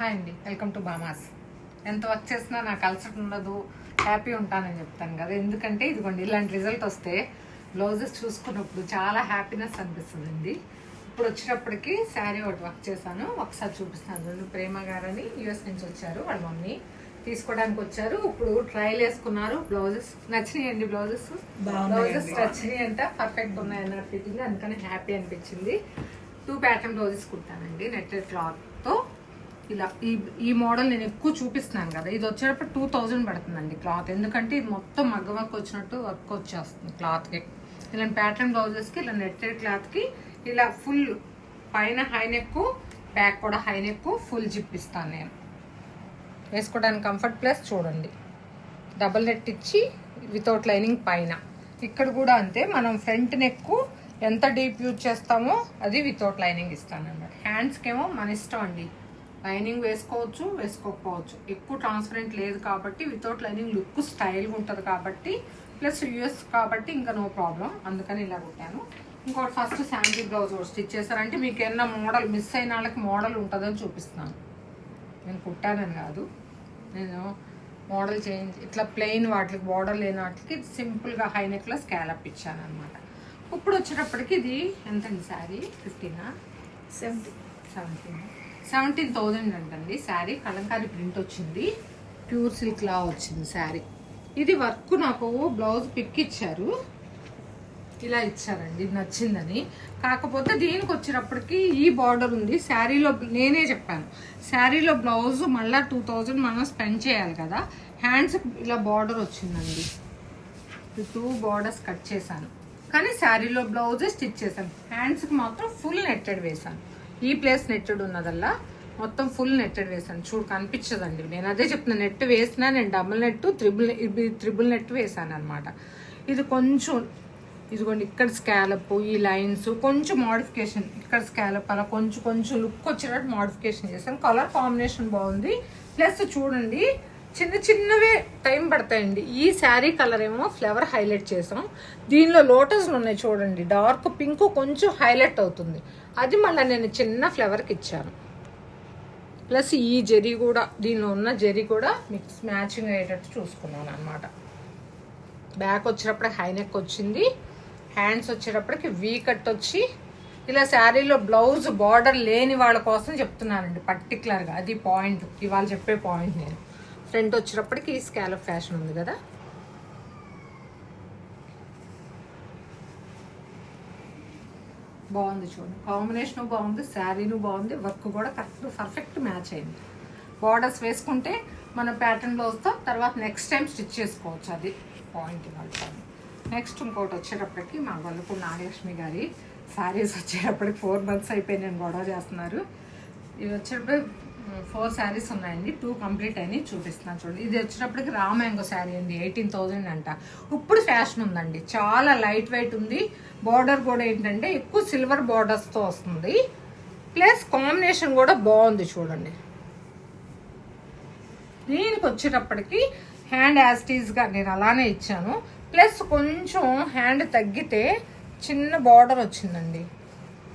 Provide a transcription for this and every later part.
Hi అండి, welcome to బామాస్. ఎంత work చేసినా నాకు అలసట ఉండదు, హ్యాపీ ఉంటానని చెప్తాను కదా. ఎందుకంటే ఇదిగోండి ఇలాంటి రిజల్ట్ వస్తే బ్లౌజెస్ చూసుకున్నప్పుడు చాలా హ్యాపీనెస్ అనిపిస్తుందండి. ఇప్పుడు వచ్చినప్పటికి శారీ ఒకటి వర్క్ చేశాను, ఒకసారి చూపిస్తాను. ప్రేమ గారని యూఎస్ నుంచి వచ్చారు, వాళ్ళ మమ్మీ తీసుకోవడానికి వచ్చారు. ఇప్పుడు ట్రయల్ వేసుకున్నారు. బ్లౌజెస్ నచ్చినాయండి, బ్లౌజెస్ నచ్చినాయి అంట, పర్ఫెక్ట్ ఉన్నాయి అన్నారు ఫిట్టింగ్. అందుకని హ్యాపీ అనిపించింది. 2 ప్యాటర్న్ బ్లౌజెస్ కుడతానండి నెట్టెడ్ క్లాత్తో. ఇలా ఈ మోడల్ నేను ఎక్కువ చూపిస్తున్నాను కదా. ఇది వచ్చేటప్పుడు 2000 పడుతుందండి క్లాత్. ఎందుకంటే ఇది మొత్తం మగ్గ వర్క్ వచ్చినట్టు వర్క్ వచ్చేస్తుంది క్లాత్కి. ఇలాంటి ప్యాటర్న్ బ్లౌజెస్కి ఇలా నెట్టెడ్ క్లాత్కి ఇలా ఫుల్ పైన హై నెక్, బ్యాక్ కూడా హై నెక్, ఫుల్ జిప్ ఇస్తాను నేను. వేసుకోవడానికి కంఫర్ట్. ప్లస్ చూడండి డబల్ నెట్ ఇచ్చి వితౌట్ లైనింగ్ పైన. ఇక్కడ కూడా అంతే, మనం ఫ్రంట్ నెక్ ఎంత డీప్ యూజ్ చేస్తామో అది వితౌట్ లైనింగ్ ఇస్తాను అన్నమాట. హ్యాండ్స్కి ఏమో మన ఇష్టం అండి, లైనింగ్ వేసుకోవచ్చు, వేసుకోకపోవచ్చు. ఎక్కువ ట్రాన్స్పరెంట్ లేదు కాబట్టి వితౌట్ లైనింగ్ లుక్ స్టైల్గా ఉంటుంది కాబట్టి, ప్లస్ యూఎస్ కాబట్టి ఇంకా నో ప్రాబ్లం. అందుకని ఇలా కుట్టాను. ఇంకోటి ఫస్ట్ శాండీ బ్లౌజ్ స్టిచ్ చేశారంటే మీకు ఏమన్నా మోడల్ మిస్ అయిన వాళ్ళకి మోడల్ ఉంటుందని చూపిస్తున్నాను. నేను కుట్టానని కాదు, నేను మోడల్ చేంజ్ ఇట్లా ప్లెయిన్ వాటికి బోర్డర్ లేని వాటికి సింపుల్గా హై నెక్లో స్కాలప్ ఇచ్చాను అనమాట. ఇప్పుడు వచ్చేటప్పటికి ఇది ఎంతండి శారీ? 17,000 అంటండి శారీ. కలంకారీ ప్రింట్ వచ్చింది, ప్యూర్ సిల్క్ లా వచ్చింది శారీ. ఇది వర్క్ నాకు బ్లౌజ్ పిక్ ఇచ్చారు, ఇలా ఇచ్చారండి, నచ్చిందని. కాకపోతే దీనికి వచ్చేటప్పటికి ఈ బార్డర్ ఉంది శారీలో. నేనే చెప్పాను శారీలో బ్లౌజ్ మళ్ళీ 2000 మనం స్పెండ్ చేయాలి కదా. హ్యాండ్స్ ఇలా బార్డర్ వచ్చిందండి, 2 బార్డర్స్ కట్ చేశాను. కానీ శారీలో బ్లౌజ్ స్టిచ్ చేశాను. హ్యాండ్స్కి మాత్రం ఫుల్ నెట్టెడ్ వేశాను. ఈ ప్లేస్ నెట్టెడ్ ఉన్నదల్లా మొత్తం ఫుల్ నెట్టెడ్ వేసాను. చూడు కనిపించదండి, నేను అదే చెప్తున్నా. నెట్ వేసినా నేను డబుల్ నెట్, త్రిబుల్ నెట్ వేసాను అనమాట. ఇది కొంచెం ఇదిగోండి ఇక్కడ స్కాలప్, ఈ లైన్స్ కొంచెం మోడిఫికేషన్, ఇక్కడ స్కాలప్ అలా కొంచెం లుక్ వచ్చేటట్టు మోడిఫికేషన్ చేశాను. కలర్ కాంబినేషన్ బాగుంది. ప్లస్ చూడండి చిన్నవే టైం పడతాయండి. ఈ శారీ కలర్ ఏమో ఫ్లవర్ హైలైట్ చేసాం, దీనిలో లోటస్లు ఉన్నాయి చూడండి, డార్క్ పింక్ కొంచెం హైలైట్ అవుతుంది. అది మళ్ళీ నేను చిన్న ఫ్లవర్కి ఇచ్చాను. ప్లస్ ఈ జెరీ కూడా, దీనిలో ఉన్న జెరీ కూడా మిక్స్ మ్యాచింగ్ అయ్యేటట్టు చూసుకున్నాను అనమాట. బ్యాక్ వచ్చేటప్పటికి హై నెక్ వచ్చింది, హ్యాండ్స్ వచ్చేటప్పటికి వీ కట్ వచ్చి ఇలా. శారీలో బ్లౌజ్ బార్డర్ లేని వాళ్ళ కోసం చెప్తున్నానండి పర్టికులర్గా, అది పాయింట్, ఇవాళ చెప్పే పాయింట్. నేను ఫ్రంట్ వచ్చేటప్పటికి ఈ స్కాలప్ ఫ్యాషన్ ఉంది కదా, బాగుంది చూడండి. కాంబినేషన్ బాగుంది, శారీను బాగుంది, వర్క్ కూడా కరెక్ట్ పర్ఫెక్ట్ మ్యాచ్ అయింది. బార్డర్స్ వేసుకుంటే మన ప్యాటర్న్ బ్లౌజ్తో తర్వాత నెక్స్ట్ టైం స్టిచ్ చేసుకోవచ్చు, అది పాయింట్ ఇవ్వాలి. నెక్స్ట్ ఇంకోటి వచ్చేటప్పటికి మా వల్లపు నాగలక్ష్మి గారి శారీస్ వచ్చేటప్పటికి 4 months అయిపోయి నేను గొడవ చేస్తున్నారు. ఇవి వచ్చేటప్పుడు 4 శారీస్ ఉన్నాయండి, 2 కంప్లీట్ అయినాయి, చూపిస్తున్నాను చూడండి. ఇది వచ్చేటప్పటికి రా మ్యాంగో శారీ అండి, 18,000 అంట. ఇప్పుడు ఫ్యాషన్ ఉందండి, చాలా లైట్ వెయిట్ ఉంది. బార్డర్ కూడా ఏంటంటే ఎక్కువ సిల్వర్ బార్డర్స్తో వస్తుంది. ప్లస్ కాంబినేషన్ కూడా బాగుంది చూడండి. దీనికి వచ్చేటప్పటికి హ్యాండ్ యాస్టీస్గా నేను అలానే ఇచ్చాను. ప్లస్ కొంచెం హ్యాండ్ తగ్గితే చిన్న బార్డర్ వచ్చిందండి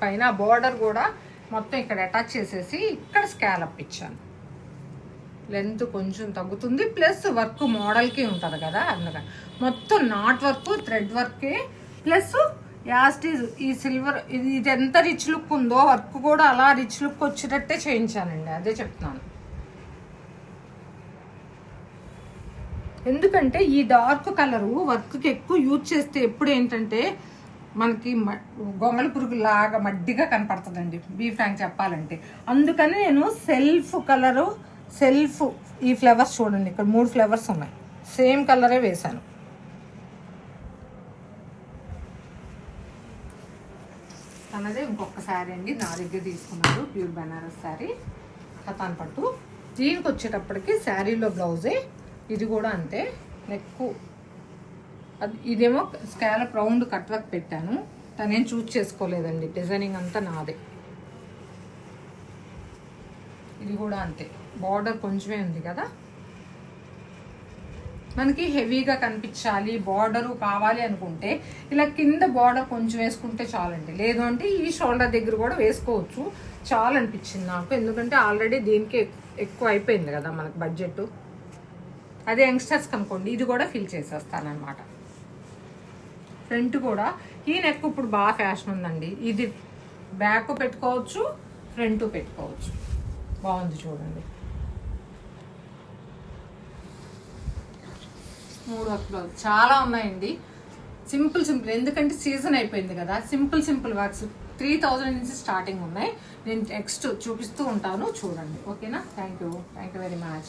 పైన. బార్డర్ కూడా మొత్తం ఇక్కడ అటాచ్ చేసేసి ఇక్కడ స్కాలప్ ఇచ్చాను. లెంత్ కొంచెం తగ్గుతుంది, ప్లస్ వర్క్ మోడల్కి ఉంటుంది కదా, అందుకని మొత్తం నాట్ వర్క్, థ్రెడ్ వర్కే. ప్లస్ యాస్టీజ్ ఈ సిల్వర్, ఇది ఎంత రిచ్ లుక్ ఉందో వర్క్ కూడా అలా రిచ్ లుక్ వచ్చేటట్టే చేయించానండి, అదే చెప్తున్నాను. ఎందుకంటే ఈ డార్క్ కలరు వర్క్కి ఎక్కువ యూజ్ చేస్తే ఎప్పుడు ఏంటంటే మనకి గొంగళి పురుగు లాగా మడ్డిగా కనపడుతుందండి, బీ ఫ్రాంక్ చెప్పాలంటే. అందుకని నేను సెల్ఫ్ కలరు, సెల్ఫ్ ఈ ఫ్లవర్స్ చూడండి, ఇక్కడ 3 ఫ్లవర్స్ ఉన్నాయి, సేమ్ కలరే వేశాను. అన్నదే ఇంకొక శారీ అండి, నా దగ్గర తీసుకున్నారు, ప్యూర్ బనారస్ శారీ, కతాన్ పట్టు. దీనికి వచ్చేటప్పటికి శారీలో బ్లౌజే, ఇది కూడా అంతే. నెక్కు అది, ఇదేమో స్కాలప్ రౌండ్ కట్ వర్క్ పెట్టాను, తనేం చూస్ చేసుకోలేదండి, డిజైనింగ్ అంతా నాదే. ఇది కూడా అంతే, బార్డర్ కొంచెమే ఉంది కదా. మనకి హెవీగా కనిపించాలి, బార్డరు కావాలి అనుకుంటే ఇలా కింద బార్డర్ కొంచెం వేసుకుంటే చాలండి. లేదు అంటే ఈ షోల్డర్ దగ్గర కూడా వేసుకోవచ్చు. చాలా అనిపించింది నాకు, ఎందుకంటే ఆల్రెడీ దీనికి ఎక్కువ అయిపోయింది కదా మనకు బడ్జెట్. అదే యంగ్స్టర్స్కి అనుకోండి ఇది కూడా ఫిల్ చేసేస్తానమాట. ఫ్రంట్ కూడా ఈ నెక్ ఇప్పుడు బాగా ఫ్యాషన్ ఉందండి. ఇది బ్యాక్ పెట్టుకోవచ్చు, ఫ్రంట్ పెట్టుకోవచ్చు. బాగుంది చూడండి. 3 బ్లౌజ్ చాలా ఉన్నాయండి. సింపుల్ ఎందుకంటే సీజన్ అయిపోయింది కదా. సింపుల్ వర్క్స్ 3000 నుంచి స్టార్టింగ్ ఉన్నాయి. నేను నెక్స్ట్ చూపిస్తూ ఉంటాను, చూడండి. ఓకేనా? Thank you very much.